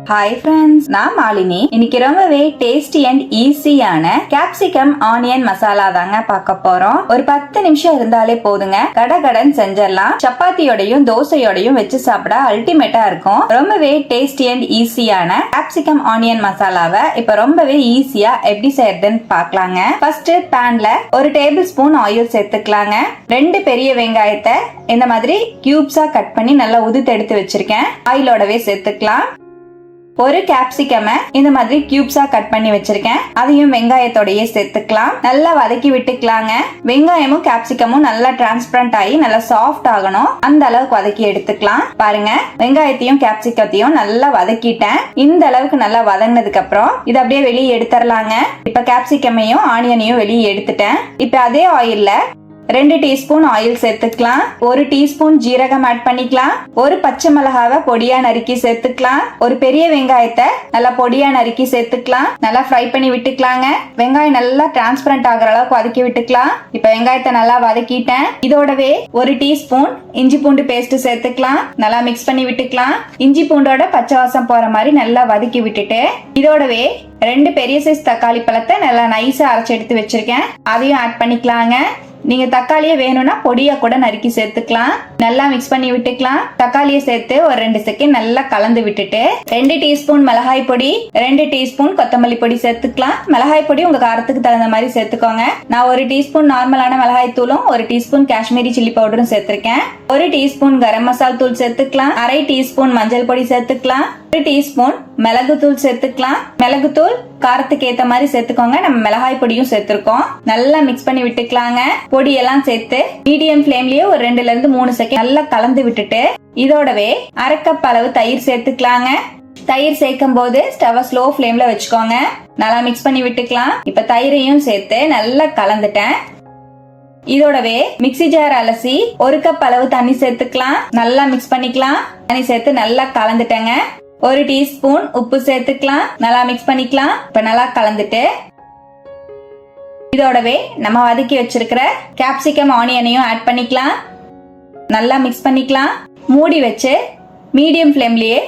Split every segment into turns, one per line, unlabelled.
Hi friends, நான் மாலினி. இன்னைக்கு ரொம்பவே டேஸ்டி அண்ட் ஈஸியான கேப்சிகம் ஆனியன் மசாலா தாங்க பார்க்க போறோம். ஒரு 10 நிமிஷம் இருந்தாலே போதுங்க, கடகடன் செஞ்சிடலாம். சப்பாத்தியோடையும் தோசையோடையும் வச்சு சாப்பிட அல்டிமேட்டா இருக்கும். ரொம்பவே டேஸ்டி அண்ட் ஈஸியான கேப்சிகம் ஆனியன் மசாலாவை இப்ப ரொம்பவே ஈஸியா எப்படி செய்யறதுன்னு பார்க்கலாங்க. ஃபர்ஸ்ட் பேன்ல ஒரு டேபிள் ஸ்பூன் ஆயில் சேர்த்துக்கலாங்க. 2 பெரிய வெங்காயத்தை இந்த மாதிரி கியூப்ஸா கட் பண்ணி நல்லா உதுத்து எடுத்து வச்சிருக்கேன். ஆயிலோடவே சேர்த்துக்கலாம். ஒரு கேப்சிகம் இந்த மாதிரி கியூப்ஸா கட் பண்ணி வச்சிருக்கேன். அதையும் வெங்காயத்தோடயே சேர்த்துக்கலாம். நல்லா வதக்கி விட்டுக்கலாங்க. வெங்காயமும் கேப்சிகமும் நல்லா டிரான்ஸ்பரண்ட் ஆகி நல்லா சாஃப்ட் ஆகணும், அந்த அளவுக்கு வதக்கி எடுத்துக்கலாம். பாருங்க, வெங்காயத்தையும் கேப்சிகத்தையும் நல்லா வதக்கிட்டேன். இந்த அளவுக்கு நல்லா வதங்கினதுக்கு அப்புறம் இதை அப்படியே வெளியே எடுத்துடலாங்க. இப்ப கேப்சிகமையும் ஆனியனையும் வெளியே எடுத்துட்டேன். இப்ப அதே ஆயில்ல 2 டீஸ்பூன் ஆயில் சேர்த்துக்கலாம். 1 டீஸ்பூன் ஜீரகம் ஆட் பண்ணிக்கலாம். ஒரு பச்சை மிளகாவை பொடியா நறுக்கி சேர்த்துக்கலாம். ஒரு பெரிய வெங்காயத்தை நல்லா பொடியா நறுக்கி சேர்த்துக்கலாம். நல்லா ஃப்ரை பண்ணி விட்டுக்கலாங்க. வெங்காயம் நல்லா டிரான்ஸ்பரண்ட் ஆகிற அளவுக்கு வதக்கி விட்டுக்கலாம். இப்ப வெங்காயத்தை நல்லா வதக்கிட்டேன். இதோடவே 1 டீஸ்பூன் இஞ்சி பூண்டு பேஸ்ட் சேர்த்துக்கலாம். நல்லா மிக்ஸ் பண்ணி விட்டுக்கலாம். இஞ்சி பூண்டோட பச்சை வாசம் போற மாதிரி நல்லா வதக்கி விட்டுட்டு இதோடவே 2 பெரிய சைஸ் தக்காளி பழத்தை நல்லா நைஸா அரைச்சு எடுத்து வச்சிருக்கேன். அதையும் ஆட் பண்ணிக்கலாங்க. நீங்க தக்காளியே வேணும்னா பொடியா கூட நறுக்கி சேர்த்துக்கலாம். நல்லா மிக்ஸ் பண்ணி விட்டுக்கலாம். தக்காளியை சேர்த்து ஒரு 2 செகண்ட் நல்லா கலந்து விட்டுட்டு 2 டீஸ்பூன் மிளகாய் பொடி, 2 டீஸ்பூன் கொத்தமல்லி பொடி சேர்த்துக்கலாம். மிளகாய் பொடி உங்க காரத்துக்கு தகுந்த மாதிரி சேர்த்துக்கோங்க. நான் 1 டீஸ்பூன் நார்மலான மிளகாய் தூளும் 1 டீஸ்பூன் காஷ்மீரி சில்லி பவுடரும் சேர்த்திருக்கேன். 1 டீஸ்பூன் கரம் மசாலா தூள் சேர்த்துக்கலாம். அரை டீஸ்பூன் மஞ்சள் பொடி சேர்த்துக்கலாம். 1 டீஸ்பூன் மிளகு தூள் சேர்த்துக்கலாம். மிளகு தூள் காரத்துக்கு ஏத்த மாதிரி சேர்த்துக்கோங்க. நம்ம மிளகாய் பொடியும் சேர்த்திருக்கோம். நல்லா மிக்ஸ் பண்ணி விட்டுக்கலாங்க. பொடியெல்லாம் சேர்த்து மீடியம் ஃபிளேம்லயே ஒரு 2ல இருந்து 3 செகண்ட் நல்லா கலந்து விட்டுட்டு இதோடவே 1/2 கப் அளவு தயிர் சேர்த்துக்கலாங்க. தயிர் சேர்க்கும் போது ஸ்டவ் ஸ்லோ ஃபிளேம்ல வச்சுக்கோங்க. நல்லா மிக்ஸ் பண்ணி விட்டுக்கலாம். இப்ப தயிரையும் சேர்த்து நல்லா கலந்துட்டேன். இதோடவே மிக்ஸி ஜார் அலசி 1 கப் அளவு தண்ணி சேர்த்துக்கலாம். நல்லா மிக்ஸ் பண்ணிக்கலாம். தண்ணி சேர்த்து நல்லா கலந்துட்டேங்க. 1 டீஸ்பூன் உப்பு சேர்த்துக்கலாம். நல்லா மிக்ஸ் பண்ணிக்கலாம். இப்ப நல்லா கலந்துட்டு இதோடவே நம்ம வதக்கி வச்சிருக்கிற கேப்சிகம் ஆனியனையும் ஆட் பண்ணிக்கலாம். நல்லா மிக்ஸ் பண்ணிக்கலாம். மூடி வச்சு மீடியம் ஃபிளேம்லயே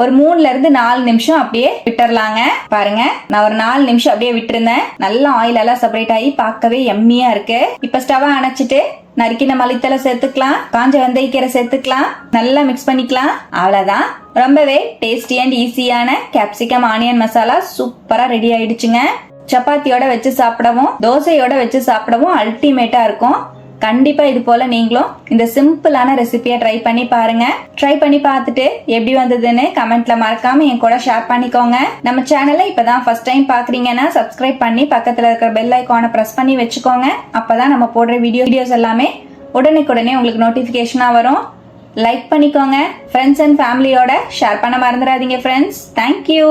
ஒரு 3ல இருந்து 4 நிமிஷம் அப்படியே விட்டுறலாங்க. பாருங்க, நான் ஒரு 4 நிமிஷம் அப்படியே விட்டுருந்தேன். நல்லா ஆயில் எல்லாம் செப்பரேட் ஆகி பார்க்கவே எம்மியா இருக்கு. இப்ப ஸ்டவ் அணைச்சிட்டு நறுக்கின மல்லித்தலை சேர்த்துக்கலாம். காஞ்ச வெந்தயக்கீரை சேர்த்துக்கலாம். நல்லா மிக்ஸ் பண்ணிக்கலாம். அவ்வளவுதான், ரொம்பவே டேஸ்டி அண்ட் ஈஸியான கேப்சிகம் ஆனியன் மசாலா சூப்பரா ரெடி ஆயிடுச்சுங்க. சப்பாத்தியோட வச்சு சாப்பிடவும் தோசையோட வச்சு சாப்பிடவும் அல்டிமேட்டா இருக்கும். கண்டிப்பா இது போல நீங்களும் இந்த சிம்பிளான ரெசிபியை ட்ரை பண்ணி பாருங்க. ட்ரை பண்ணி பார்த்துட்டு எப்படி வந்ததுன்னு கமெண்ட்ல மறக்காம என் கூட ஷேர் பண்ணிக்கோங்க. நம்ம சேனலை இப்பதான் ஃபர்ஸ்ட் டைம் பாக்குறீங்கன்னா சப்ஸ்கிரைப் பண்ணி பக்கத்துல இருக்கிற பெல் ஐகானை பிரஸ் பண்ணி வச்சுக்கோங்க. அப்பதான் நம்ம போடுற வீடியோஸ் எல்லாமே உடனுக்குடனே உங்களுக்கு நோட்டிபிகேஷனா வரும். லைக் பண்ணிக்கோங்க. ஃப்ரெண்ட்ஸ் அண்ட் ஃபேமிலியோட ஷேர் பண்ண மறந்துடாதீங்க ஃப்ரெண்ட்ஸ். தேங்க்யூ.